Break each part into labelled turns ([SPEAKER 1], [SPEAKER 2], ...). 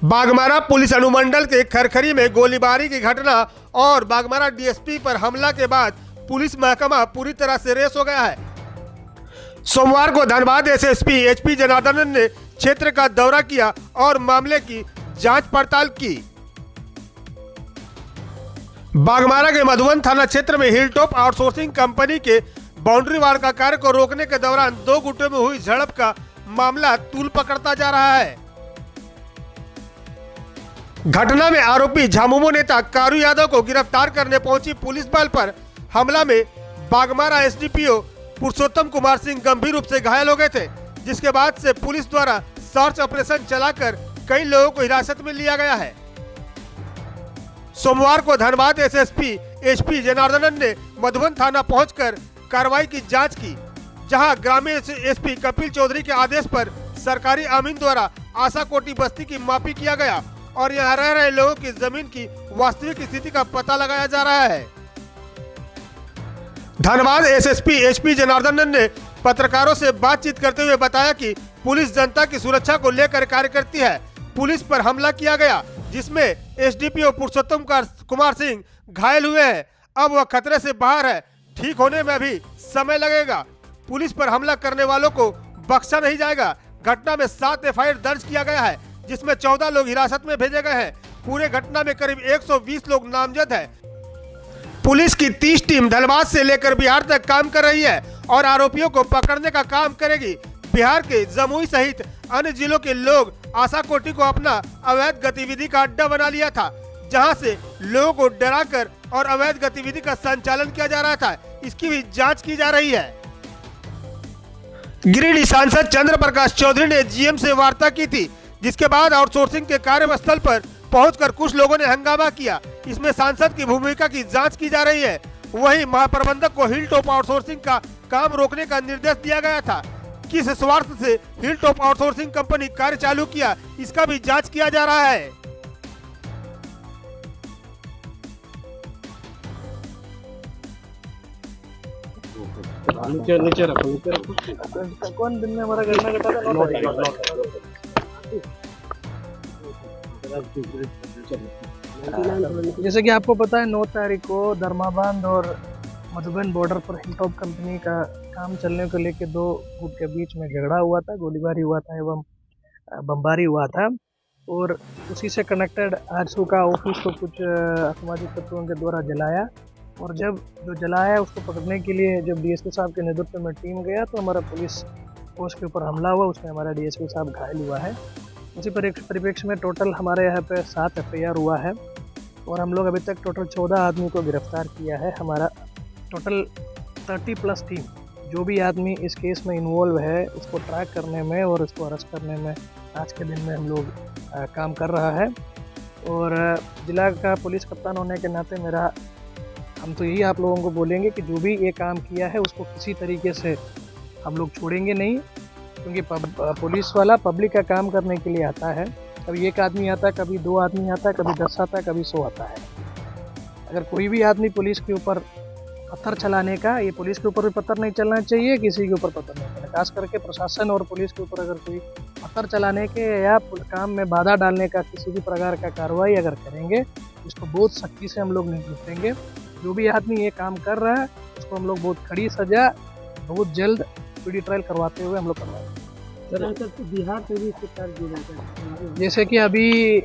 [SPEAKER 1] Baghmara police अनुमंडल के खरखरी में गोलीबारी की घटना और बाघमारा डीएसपी पर हमला के बाद पुलिस महकमा पूरी तरह से रेस हो गया है। सोमवार को धनबाद एसएसपी एचपी जनार्दनन ने क्षेत्र का दौरा किया और मामले की जांच पड़ताल की। बाघमारा के मधुबन थाना क्षेत्र में हिलटॉप आउटसोर्सिंग कंपनी के बाउंड्री वाल का कार्य को रोकने के दौरान दो गुटों में हुई झड़प का मामला तूल पकड़ता जा रहा है। घटना में आरोपी झामुमो नेता कारू यादव को गिरफ्तार करने पहुंची पुलिस बल पर हमला में बाघमारा एसडीपीओ पुरुषोत्तम कुमार सिंह गंभीर रूप से घायल हो गए थे, जिसके बाद से पुलिस द्वारा सर्च ऑपरेशन चलाकर कई लोगों को हिरासत में लिया गया है। सोमवार को धनबाद एसएसपी एचपी जनार्दनन ने मधुबन थाना पहुंचकर कार्रवाई की जांच की, जहां ग्रामीण एसपी कपिल चौधरी के आदेश पर सरकारी अमीन द्वारा आशा कोटी बस्ती की मापी किया गया और यहां रह रहे लोगों की जमीन की वास्तविक स्थिति का पता लगाया जा रहा है। धनबाद एसएसपी एचपी जनार्दनन ने पत्रकारों से बातचीत करते हुए बताया कि पुलिस जनता की सुरक्षा को लेकर कार्य करती है। पुलिस पर हमला किया गया, जिसमें एसडीपीओ पुरुषोत्तम कुमार सिंह घायल हुए हैं। अब वह खतरे से बाहर है, ठीक होने में भी समय लगेगा। पुलिस पर हमला करने वालों को बख्शा नहीं जाएगा। घटना में 7 एफआईआर दर्ज किया गया है, जिसमें 14 लोग हिरासत में भेजे गए हैं। पूरे घटना में करीब 120 लोग नामजद हैं। पुलिस की 30 टीम धनबाद से लेकर बिहार तक काम कर रही है और आरोपियों को पकड़ने का काम करेगी। बिहार के जमुई सहित अन्य जिलों के लोग आशा कोटी को अपना अवैध गतिविधि का अड्डा बना लिया था, जहां से लोगों को डराकर और अवैध गतिविधि का संचालन किया जा रहा था। इसकी भी जांच की जा रही है। गिरिडीह सांसद चंद्र प्रकाश चौधरी ने जीएम से वार्ता की थी, जिसके बाद आउटसोर्सिंग के कार्यस्थल पर पहुंचकर कुछ लोगों ने हंगामा किया। इसमें सांसद की भूमिका की जांच की जा रही है। वहीं महाप्रबंधक को हिलटॉप आउटसोर्सिंग का काम रोकने का निर्देश दिया गया था। किस स्वार्थ से हिलटॉप आउटसोर्सिंग कंपनी कार्य चालू किया, इसका भी जांच किया जा रहा है।
[SPEAKER 2] नीचे रखो। कौन दिन में हमारा घटना घटा था? जैसे कि आपको पता है 9 तारीख को धर्माबांध और मधुबन बॉर्डर पर हिलटॉप कंपनी का काम चलने को लेकर 2 गुट के बीच में झगड़ा हुआ था, गोलीबारी हुआ था एवं बमबारी हुआ था। और उसी से कनेक्टेड आरसू का ऑफिस को कुछ असामाजिक तत्वों के द्वारा जलाया, और जब जो जलाया उसको पकड़ने के लिए जब डीएसपी साहब के नेतृत्व में टीम गया तो हमारा पुलिस फोर्स के ऊपर हमला हुआ, उसमें हमारा डीएसपी साहब घायल हुआ है। उसी परिप्रेक्ष्य में टोटल हमारे यहाँ पे 7 एफआईआर हुआ है और हम लोग अभी तक टोटल 14 आदमी को गिरफ्तार किया है। हमारा टोटल 30+ टीम जो भी आदमी इस केस में इन्वॉल्व है उसको ट्रैक करने में और उसको अरेस्ट करने में आज के दिन में हम लोग काम कर रहा है। और जिला का पुलिस कप्तान होने के नाते हम तो यही आप लोगों को बोलेंगे कि जो भी ये काम किया है उसको किसी तरीके से हम लोग छोड़ेंगे नहीं, क्योंकि पुलिस वाला पब्लिक का काम करने के लिए आता है। कभी 1 आदमी आता है, कभी 2 आदमी आता है, कभी 10 आता है, कभी 100 आता है। अगर कोई भी आदमी पुलिस के ऊपर पत्थर चलाने का, ये पुलिस के ऊपर भी पत्थर नहीं चलना चाहिए, किसी के ऊपर पत्थर नहीं चलना, खास करके प्रशासन और पुलिस के ऊपर अगर कोई पत्थर चलाने के या काम में बाधा डालने का किसी भी प्रकार का कार्रवाई अगर करेंगे, इसको बहुत सख्ती से हम लोग निपटेंगे। जो भी आदमी ये काम कर रहा है उसको हम लोग बहुत कड़ी सजा बहुत जल्द स्पीडी ट्रायल करवाते हुए हम लोग करवाएंगे।
[SPEAKER 3] बिहार से भी सरकार जुड़ा,
[SPEAKER 2] जैसे कि अभी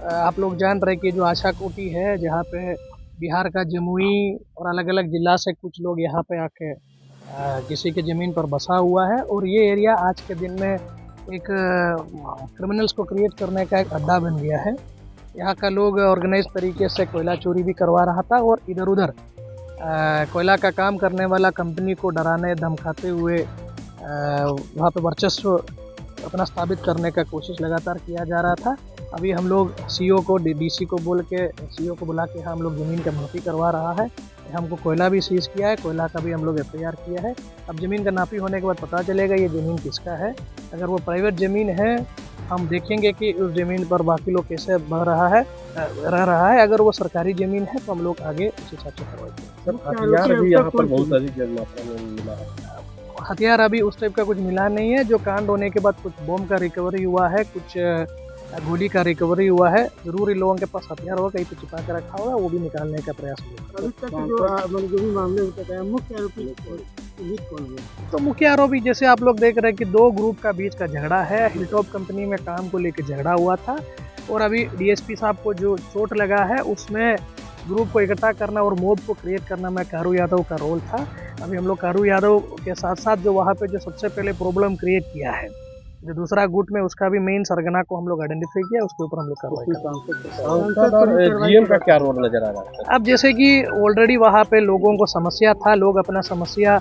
[SPEAKER 2] आप लोग जान रहे कि जो आशा कोटी है, जहाँ पे बिहार का जमुई और अलग अलग जिला से कुछ लोग यहाँ पे आके किसी के ज़मीन पर बसा हुआ है, और ये एरिया आज के दिन में एक क्रिमिनल्स को क्रिएट करने का एक अड्डा बन गया है। यहाँ का लोग ऑर्गेनाइज तरीके से कोयला चोरी भी करवा रहा था और इधर उधर कोयला का काम करने वाला कंपनी को डराने धमकाते हुए वहाँ पे वर्चस्व अपना स्थापित करने का कोशिश लगातार किया जा रहा था। अभी हम लोग सीओ को डीसी को सीओ को बुला के हम लोग ज़मीन का नापी करवा रहा है। हमको कोयला भी सीज किया है, कोयला का भी हम लोग एफआईआर किया है। अब ज़मीन का नापी होने के बाद पता चलेगा ये ज़मीन किसका है। अगर वो प्राइवेट ज़मीन है हम देखेंगे कि उस ज़मीन पर बाकी लोग कैसे रह रहा है। अगर वो सरकारी ज़मीन है तो हम लोग आगे उस हिसाब से करवाएंगे। हथियार अभी उस टाइप का कुछ मिला नहीं है। जो कांड होने के बाद कुछ बम का रिकवरी हुआ है, कुछ गोली का रिकवरी हुआ है। जरूर इन लोगों के पास हथियार होगा, कहीं पे छुपा के रखा होगा, वो भी निकालने का प्रयास हुआ।
[SPEAKER 3] अभी तक जो भी मामले होते हैं, मुख्य आरोपी कौन है?
[SPEAKER 2] तो मुख्य आरोपी जैसे आप लोग देख रहे हैं कि दो ग्रुप का बीच का झगड़ा है। हिलटॉप कंपनी में काम को लेकर झगड़ा हुआ था और अभी डीएसपी साहब को जो चोट लगा है उसमें ग्रुप को इकट्ठा करना और मोब को क्रिएट करना में कारू यादव का रोल था। अभी हम लोग कारू यादव के साथ साथ जो वहाँ पे जो सबसे पहले प्रॉब्लम क्रिएट किया है, जो दूसरा गुट में, उसका भी मेन सरगना को हम लोग आइडेंटिफाई किया, उसके ऊपर हम लोग कार्रवाई कर रहे हैं।
[SPEAKER 4] जीएम का क्या रोल नजर आ रहा है?
[SPEAKER 2] अब जैसे कि ऑलरेडी वहाँ पे लोगों को समस्या था, लोग अपना समस्या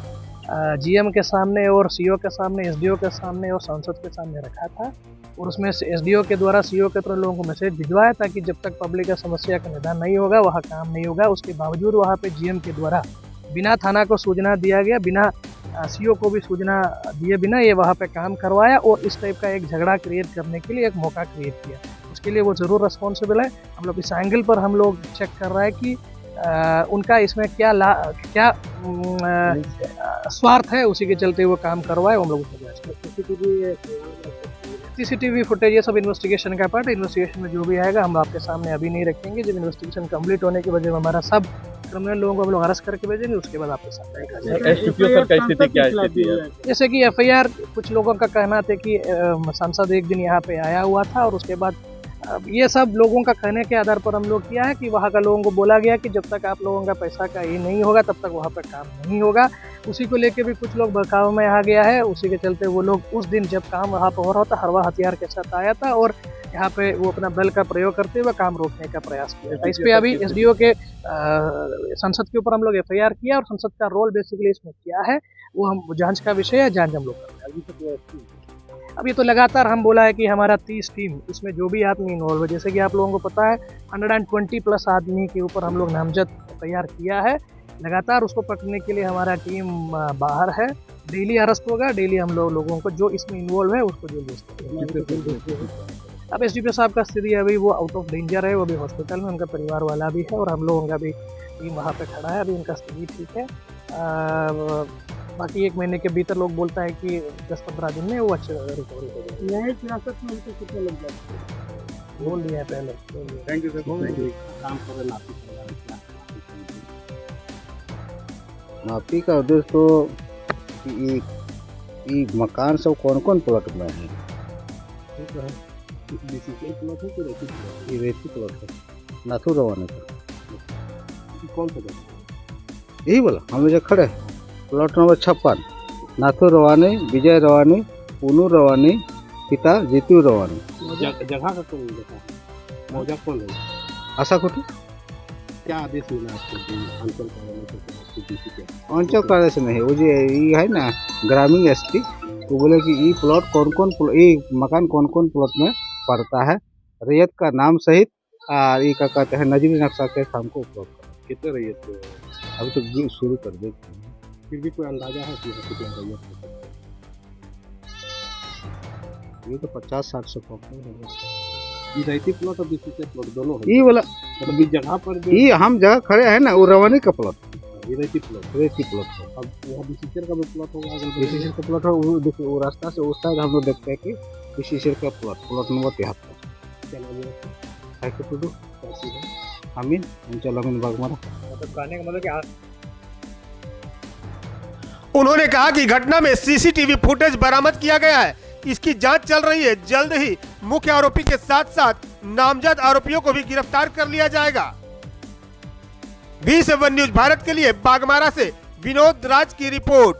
[SPEAKER 2] जीएम के सामने और सीओ के सामने, एसडीओ के सामने और सांसद के सामने रखा था और उसमें एसडीओ के द्वारा सीओ के तरफ लोगों को मैसेज भिजवाया था कि जब तक पब्लिक का समस्या का निदान नहीं होगा वहाँ काम नहीं होगा। उसके बावजूद वहाँ पे जीएम के द्वारा बिना थाना को सूचना दिया गया, बिना सीओ को भी सूचना दिए बिना ये वहाँ पे काम करवाया और इस टाइप का एक झगड़ा क्रिएट करने के लिए एक मौका क्रिएट किया। उसके लिए वो ज़रूर रिस्पॉन्सिबल है। हम लोग इस एंगल पर हम लोग चेक कर रहे हैं कि उनका इसमें क्या स्वार्थ है, उसी के चलते वो काम करवाए। हम लोग सीसीटीवी फुटेज ये सब इन्वेस्टिगेशन का पार्ट है। इन्वेस्टिगेशन में जो भी आएगा हम आपके सामने अभी नहीं रखेंगे। जब इन्वेस्टिगेशन कंप्लीट होने की वजह हमारा सब क्रिमिनल लोगों को हम लोग अरेस्ट करके भेजेंगे, उसके बाद आपके सामने रखेंगे।
[SPEAKER 4] एसडीपीओ सर का स्थिति क्या स्थिति है?
[SPEAKER 2] जैसे कि एफआईआर, कुछ लोगों का कहना था कि सांसद एक दिन यहाँ पे आया हुआ था और उसके बाद ये सब लोगों का कहने के आधार पर हम लोग किया है कि वहाँ का लोगों को बोला गया कि जब तक आप लोगों का पैसा का ये नहीं होगा तब तक वहाँ पर काम नहीं होगा। उसी को लेके भी कुछ लोग बहकाव में आ गया है। उसी के चलते वो लोग उस दिन जब काम वहाँ पर हो रहा था हरवा हथियार के साथ आया था और यहाँ पे वो अपना बल का प्रयोग करते हुए काम रोकने का प्रयास किया था। इस पे अभी एसडीओ के संसद के ऊपर हम लोग एफआईआर किया और संसद का रोल बेसिकली इसमें क्या है वो हम जांच का विषय है, जांच हम लोग कर रहे हैं। अब ये तो लगातार हम बोला है कि हमारा 30 टीम, इसमें जो भी आदमी इन्वॉल्व है, जैसे कि आप लोगों को पता है 120 प्लस आदमी के ऊपर हम लोग नामजद तैयार किया है। लगातार उसको पकड़ने के लिए हमारा टीम बाहर है। डेली अरेस्ट होगा, डेली हम लोगों को जो इसमें इन्वॉल्व है उसको जेल। अब एसडीपीओ साहब का स्थिति अभी वो आउट ऑफ डेंजर है, वो अभी हॉस्पिटल में, उनका परिवार वाला भी है और हम लोगों का भी टीम वहाँ पे खड़ा है। अभी उनका स्थिति ठीक है। बाकी 1 महीने के भीतर लोग बोलता है कि 10-15 दिन में वो अच्छे रिकवरी हो जाएगी।
[SPEAKER 3] न्यायिक हिरासत में उनको कितने लग जाते हैं?
[SPEAKER 2] बोल दिया है पहले।
[SPEAKER 4] Thank you sir.
[SPEAKER 3] काम कर रहे
[SPEAKER 5] माफी का उद्देश्य तो ई मकान सब कौन कौन प्लॉट में है? ये रेती प्लॉट है, नाथू रवानी का।
[SPEAKER 3] कौन सा
[SPEAKER 5] यही बोला हम लोग जो खड़े हैं, प्लॉट नंबर 56, नाथू रवानी, विजय रवानी, पूनू रवानी, पिता जीतू रवानी।
[SPEAKER 3] जगह का कौन देखा? मौजा कौन है?
[SPEAKER 5] आशा कुटी
[SPEAKER 3] क्या आदेश मिला आपको अंचल
[SPEAKER 5] अंचल कार्य से नहीं, वो जो ये है ना ग्रामीण एसपी, तो बोले कि ये प्लॉट ये मकान कौन कौन प्लॉट में पड़ता है, रैयत का नाम सहित और ये क्या कहते हैं नजरी नक्शा के हमको उपलब्ध करें।
[SPEAKER 3] कितने रैयत
[SPEAKER 5] अभी तो शुरू कर देते हैं।
[SPEAKER 3] फिर भी कोई अंदाजा है कि कितना रैयत?
[SPEAKER 5] ये तो 50-60 से कम
[SPEAKER 3] ये रहती प्लॉट और बीसी प्लॉट दोनों है।
[SPEAKER 5] ये वाला
[SPEAKER 3] मतलब इस जगह पर जो
[SPEAKER 5] ये हम जगह खड़े हैं ना, वो रवानी का प्लॉट,
[SPEAKER 3] ये रहती प्लॉट,
[SPEAKER 5] रेती प्लॉट है।
[SPEAKER 3] अब यहाँ बीसी का भी प्लॉट होगा। अगर
[SPEAKER 5] बीसी का प्लॉट है, वो देखिए वो रास्ता से उस साइड हम लोग देखते हैं कि बीसी का प्लॉट नंबर 73।
[SPEAKER 3] क्या नाम है?
[SPEAKER 5] टुडू अमीन अंचल अमीन बागमारा।
[SPEAKER 2] कहने का मतलब कि
[SPEAKER 1] उन्होंने कहा कि घटना में सीसीटीवी फुटेज बरामद किया गया है, इसकी जांच चल रही है। जल्द ही मुख्य आरोपी के साथ साथ नामजद आरोपियों को भी गिरफ्तार कर लिया जाएगा। V7 न्यूज भारत के लिए बागमारा से विनोद राज की रिपोर्ट।